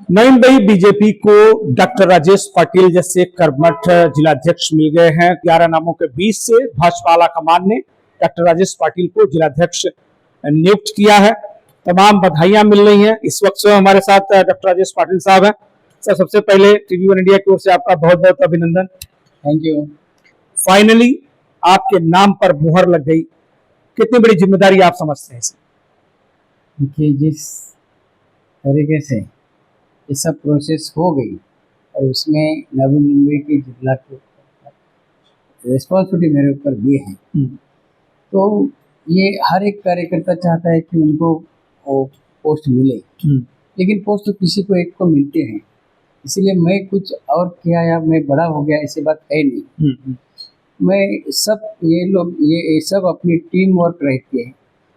नई नई बीजेपी को डॉक्टर राजेश पाटिल जैसे कर्मठ जिलाध्यक्ष मिल गए हैं। 11 नामों के बीच से भाजपा आलाकमान ने डॉक्टर राजेश पाटिल को जिलाध्यक्ष नियुक्त किया है। तमाम बधाइयां मिल रही हैं। इस वक्त हमारे साथ डॉक्टर राजेश पाटिल साहब हैं। सर, सबसे पहले टीवी वन इंडिया की ओर से आपका बहुत बहुत अभिनंदन। Thank you. फाइनली आपके नाम पर मुहर लग गई, कितनी बड़ी जिम्मेदारी आप समझते हैं? देखिए, जिस तरीके से ये सब प्रोसेस हो गई और उसमें नवी मुंबई के जिला के रिस्पॉन्सिबिलिटी मेरे ऊपर दी है, तो ये हर एक कार्यकर्ता चाहता है कि उनको वो पोस्ट मिले, लेकिन पोस्ट तो किसी को एक को मिलते हैं। इसीलिए मैं कुछ और किया या मैं बड़ा हो गया ऐसी बात है नहीं। मैं सब ये लोग ये सब अपनी टीम वर्क रहती है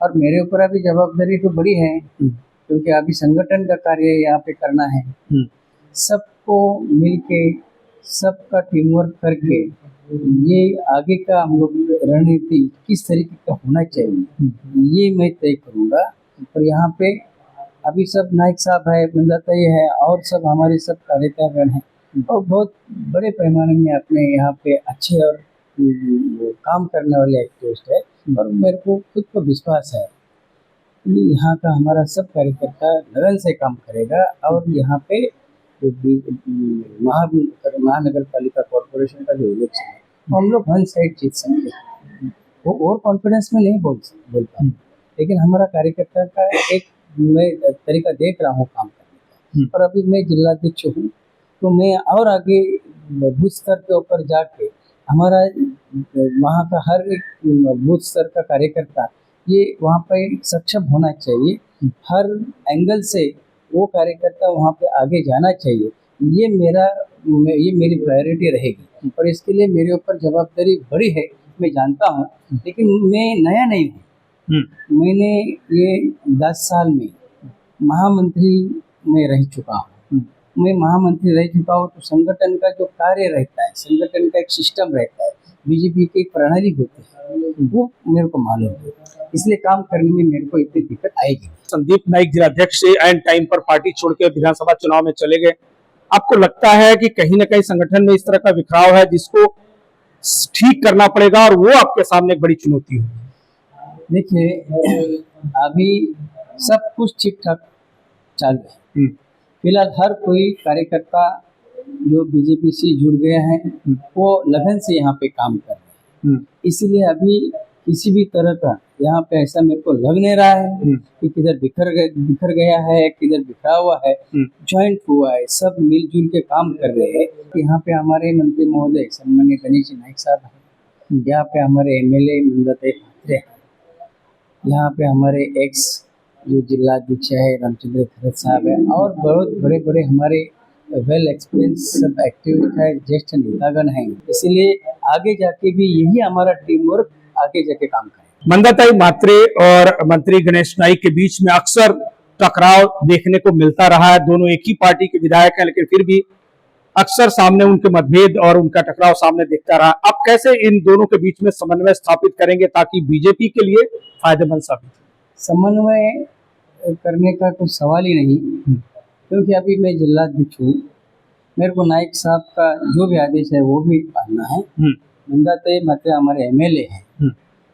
और मेरे ऊपर अभी जवाबदारी तो बड़ी है, क्योंकि अभी संगठन का कार्य यहाँ पे करना है। सबको मिलके सबका टीम वर्क करके ये आगे का हम लोग रणनीति किस तरीके का होना चाहिए ये मैं तय करूँगा। और यहाँ पे अभी सब नायक साहब है, बंदाताई है और सब हमारे सब कार्यकर्तागण हैं और बहुत बड़े पैमाने में अपने यहाँ पे अच्छे और काम करने वाले एक्टिविस्ट है। और मेरे को खुद को विश्वास है कि यहाँ का हमारा सब कार्यकर्ता लगन से काम करेगा और यहाँ पे महानगर पालिका कॉर्पोरेशन का जो इलेक्शन है हम लोग 1 साइड जीत सकते हैं। वो और कॉन्फिडेंस में नहीं बोलता, लेकिन हमारा कार्यकर्ता का एक मैं तरीका देख रहा हूँ काम करने का। और अभी मैं जिलाध्यक्ष हूँ, तो मैं और आगे बूथ स्तर के ऊपर जाके हमारा वहाँ का हर एक बूथ स्तर का कार्यकर्ता ये वहाँ पे सक्षम होना चाहिए। हर एंगल से वो कार्यकर्ता वहाँ पे आगे जाना चाहिए। ये मेरी प्रायोरिटी रहेगी और इसके लिए मेरे ऊपर जवाबदारी बड़ी है, मैं जानता हूँ, लेकिन मैं नया नहीं हूँ। मैंने ये 10 साल में महामंत्री में रह चुका हूँ। मैं महामंत्री रह चुका हूँ, तो संगठन का जो कार्य रहता है, संगठन का एक सिस्टम रहता है, बीजेपी की एक प्रणाली होती है, वो मेरे को मालूम है। इसलिए काम करने में मेरे को इतनी दिक्कत आएगी। संदीप नाइक जिलाध्यक्ष से एंड टाइम पर पार्टी छोड़ के विधानसभा चुनाव में चले गए। आपको लगता है कि कहीं ना कहीं संगठन में इस तरह का बिखराव है जिसको ठीक करना पड़ेगा और वो आपके सामने एक बड़ी चुनौती होगी? देखिए, अभी सब कुछ ठीक ठाक चल रहा है। फिलहाल हर कोई कार्यकर्ता जो बीजेपी से जुड़ गए हैं वो लगन से यहाँ पे काम कर रहे हैं। इसीलिए अभी किसी भी तरह का यहाँ पे ऐसा मेरे को लग नहीं रहा है कि किधर बिखर गया है, किधर बिखरा हुआ है। ज्वाइंट हुआ है, सब मिलजुल के काम कर रहे हैं। यहाँ पे हमारे मंत्री महोदय सम्मान्य गणेश नायक साहब हैं, यहाँ पे हमारे एमएलए बंदाताई ठाकरे हैं, यहाँ पे हमारे एक्स जो जिलाध्यक्ष है रामचंद्र खरत साहब है और बहुत बड़े बड़े हमारे वेल एक्सपीरियंस सब एक्टिविस्ट है, ज्येष्ठ नेतागण हैं। इसीलिए आगे जाके भी यही हमारा टीम वर्क आगे जाके काम करें। बंदाताई म्हात्रे और मंत्री गणेश नाइक के बीच में अक्सर टकराव देखने को मिलता रहा है। दोनों एक ही पार्टी के विधायक हैं, लेकिन फिर भी अक्सर सामने उनके मतभेद और उनका टकराव सामने दिखता रहा। अब कैसे इन दोनों के बीच में समन्वय स्थापित करेंगे ताकि बीजेपी के लिए फायदेमंद साबित हो? समन्वय करने का कुछ सवाल ही नहीं, क्योंकि अभी मैं जिलाध्यक्ष हूँ, मेरे को नायक साहब का जो भी आदेश है वो भी पालना है। बंदाताई म्हात्रे हमारे एमएलए हैं,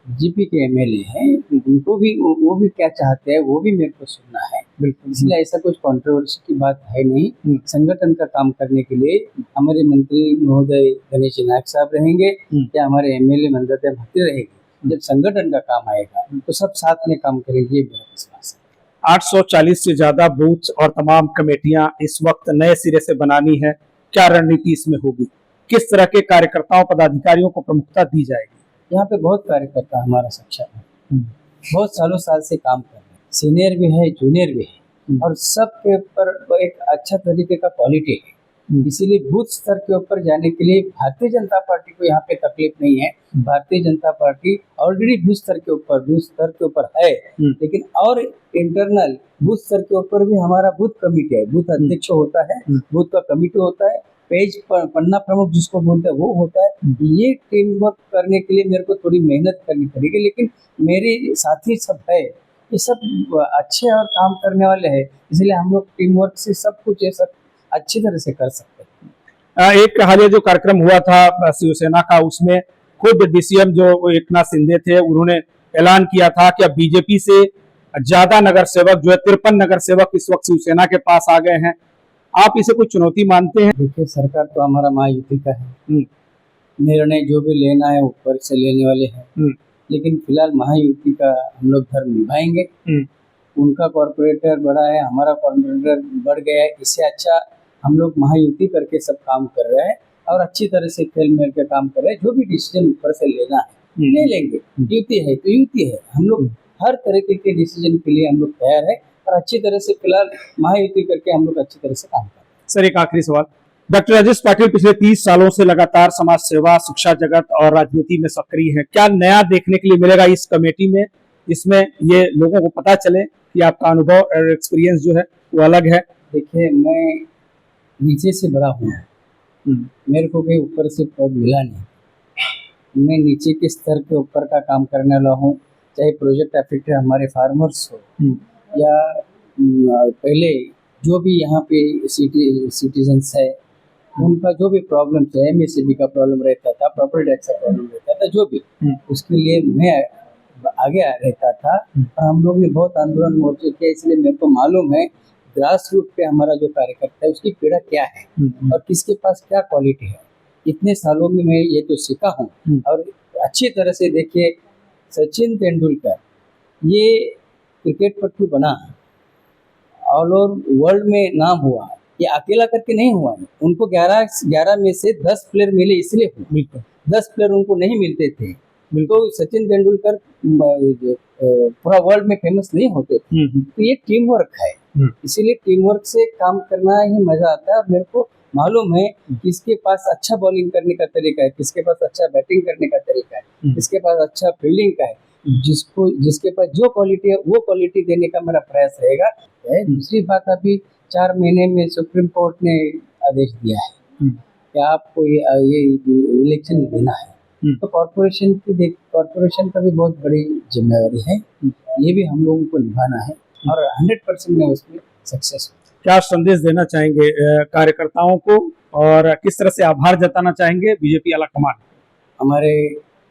जीपी के एमएलए हैं, उनको भी वो भी क्या चाहते हैं वो भी मेरे को सुनना है। बिल्कुल, इसलिए ऐसा कुछ कंट्रोवर्सी की बात है नहीं। संगठन का काम करने के लिए हमारे मंत्री महोदय गणेश नायक साहब रहेंगे या हमारे एमएलए बंदाताई म्हात्रे रहेगी। जब संगठन का काम आएगा तो सब साथ में काम करेंगे, ये मेरा विश्वास है। 840 से ज्यादा बूथ और तमाम कमेटियां इस वक्त नए सिरे से बनानी है। क्या रणनीति इसमें होगी? किस तरह के कार्यकर्ताओं पदाधिकारियों को प्रमुखता दी जाएगी? यहाँ पे बहुत कार्यकर्ता हमारा सक्षम है, बहुत साल से काम कर रहे हैं, सीनियर भी है, जूनियर भी है और सब के ऊपर एक अच्छा तरीके का क्वालिटी है। इसीलिए बूथ स्तर के ऊपर जाने के लिए भारतीय जनता पार्टी को यहाँ पे तकलीफ नहीं है। Bharatiya Janata party already booth स्तर के ऊपर है, लेकिन और इंटरनल बूथ स्तर के ऊपर भी हमारा बूथ कमेटी है, बूथ अध्यक्ष होता है, बूथ का कमेटी होता है, पेज पन्ना प्रमुख जिसको बोलते हैं वो होता है। ये टीम वर्क करने के लिए मेरे को थोड़ी मेहनत करनी पड़ेगी, लेकिन मेरे साथी सब है ये सब अच्छे और काम करने वाले हैं, इसलिए हम लोग टीम वर्क से सब कुछ ये सब अच्छी तरह से कर सकते हैं। एक हालिया जो कार्यक्रम हुआ था शिवसेना का, उसमें खुद डीसीएम जो एकनाथ शिंदे थे, उन्होंने ऐलान किया था कि अब बीजेपी से ज्यादा नगर सेवक जो है 53 नगर सेवक इस वक्त शिवसेना के पास आ गए हैं। आप इसे कोई चुनौती मानते हैं? देखिए, सरकार तो हमारा महायुति का है, निर्णय जो भी लेना है ऊपर से लेने वाले हैं, लेकिन फिलहाल महायुति का हम लोग धर्म निभाएंगे। उनका कॉर्पोरेटर बड़ा है, हमारा कॉर्पोरेटर बढ़ गया है, इससे अच्छा हम लोग महायुति करके सब काम कर रहे हैं और अच्छी तरह से खेल मिल के काम कर रहे हैं। जो भी डिसीजन ऊपर से लेना है ले लेंगे, युति है तो युति है। हम लोग हर तरीके के डिसीजन के लिए हम लोग तैयार है और अच्छी तरह से फिलहाल महायुति करके हम लोग अच्छी तरह से काम कर रहे हैं। सर, एक आखिरी सवाल, डॉक्टर राजेश पाटिल पिछले 30 सालों से लगातार समाज सेवा, शिक्षा जगत और राजनीति में सक्रिय हैं। क्या नया देखने के लिए मिलेगा इस कमेटी में, जिसमें ये लोगों को पता चले कि आपका अनुभव और एक्सपीरियंस जो है वो अलग है? देखिए, मैं नीचे से बड़ा हूँ, मेरे को कोई ऊपर से पद मिला नहीं। मैं नीचे के स्तर के ऊपर का काम करने वाला हूँ, चाहे प्रोजेक्ट अफेक्टेड हमारे फार्मर्स हो या पहले जो भी यहाँ पे सिटीजन्स है उनका जो भी प्रॉब्लम है, एमएसएबी का प्रॉब्लम रहता था, प्रॉपर्टी टैक्स का प्रॉब्लम रहता था, जो भी उसके लिए मैं आगे रहता था और हम लोग ने बहुत आंदोलन मोर्चे किया। इसलिए मेरे को मालूम है ग्रास रूट पे हमारा जो कार्यकर्ता है उसकी पीड़ा क्या है और किसके पास क्या क्वालिटी है। इतने सालों में मैं ये तो सीखा हूँ और अच्छी तरह से देखिए, सचिन तेंदुलकर ये क्रिकेट पट्टू बना, ऑल ओवर वर्ल्ड में नाम हुआ, ये अकेला करके नहीं हुआ है। उनको 11 में से 10 प्लेयर मिले, इसलिए हुआ। 10 प्लेयर उनको नहीं मिलते थे, तो सचिन तेंदुलकर पूरा वर्ल्ड में फेमस नहीं होते थे। तो ये टीम वर्क है, इसीलिए टीम वर्क से काम करना ही मजा आता है। और मेरे को मालूम है किसके पास अच्छा बॉलिंग करने का तरीका है, किसके पास अच्छा बैटिंग करने का तरीका है, किसके पास अच्छा फील्डिंग का है। जिसके पास जो क्वालिटी है वो क्वालिटी देने का मेरा प्रयास रहेगा। दूसरी बात, अभी 4 महीने में सुप्रीम कोर्ट ने आदेश दिया है कि आपको ये इलेक्शन देना है, तो कॉर्पोरेशन का भी बहुत बड़ी जिम्मेदारी है, ये भी हम लोगों को निभाना है और 100% में उसमें सक्सेस। क्या संदेश देना चाहेंगे कार्यकर्ताओं को और किस तरह से आभार जताना चाहेंगे बीजेपी आला कमान? हमारे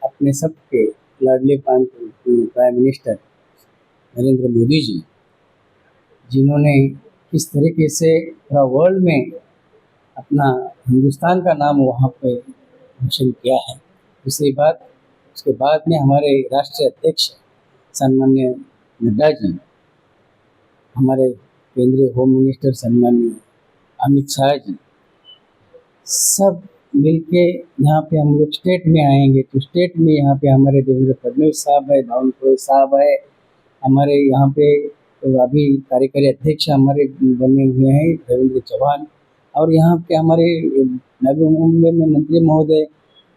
अपने सबके लाडले प्राइम मिनिस्टर नरेंद्र मोदी जी, जिन्होंने किस तरीके से पूरा वर्ल्ड में अपना हिंदुस्तान का नाम वहाँ पे रोशन किया है। दूसरी बात, उसके बाद में हमारे राष्ट्रीय अध्यक्ष सम्माननीय नड्डा जी, हमारे केंद्रीय होम मिनिस्टर सम्माननीय अमित शाह जी, सब मिलके यहाँ पे हम लोग स्टेट में आएंगे। तो स्टेट में यहाँ पे हमारे देवेंद्र फडणवीस साहब है, बावनकुळे साहब है, हमारे यहाँ पे तो अभी कार्यकारी अध्यक्ष हमारे बने हुए हैं रविंद्र चौहान, और यहाँ पे हमारे नवी मुंबई में मंत्री महोदय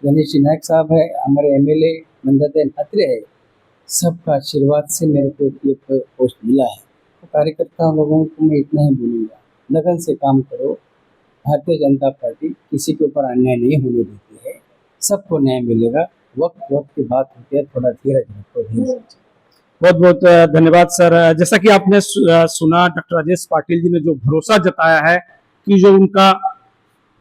गणेश नायक साहब है, हमारे एमएलए नंदाताई अत्रे है। सबका आशीर्वाद से मेरे को ये पोस्ट मिला है। तो कार्यकर्ता लोगों को मैं इतना ही बोलूँगा, लगन से काम करो। भारतीय जनता पार्टी किसी के ऊपर अन्याय नहीं होने देती है, सबको न्याय मिलेगा। वक्त की बात होती है, थोड़ा धीरज रखो, धीरज। बहुत बहुत धन्यवाद सर। जैसा कि आपने सुना, डॉक्टर राजेश पाटिल जी ने जो भरोसा जताया है कि जो उनका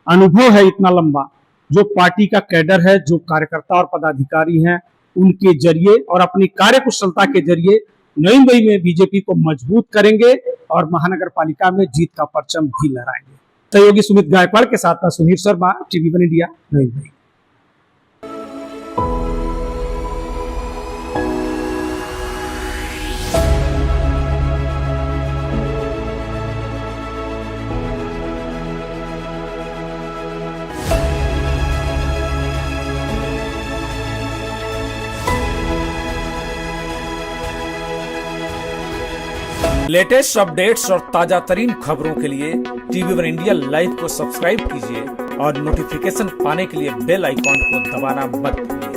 अनुभव है इतना लंबा, जो पार्टी का कैडर है, जो कार्यकर्ता और पदाधिकारी हैं, उनके जरिए और अपनी कार्यकुशलता के जरिए नई मुंबई में बीजेपी को मजबूत करेंगे और महानगर पालिका में जीत का परचम भी लहराएंगे। सहयोगी सुमित गायकवाड़ के साथ सुधीर शर्मा, टीवी1 इंडिया, नई मुंबई। लेटेस्ट अपडेट्स और ताजा तरीन खबरों के लिए टीवी1 इंडिया लाइव को सब्सक्राइब कीजिए और नोटिफिकेशन पाने के लिए बेल आइकॉन को दबाना मत भूलिए।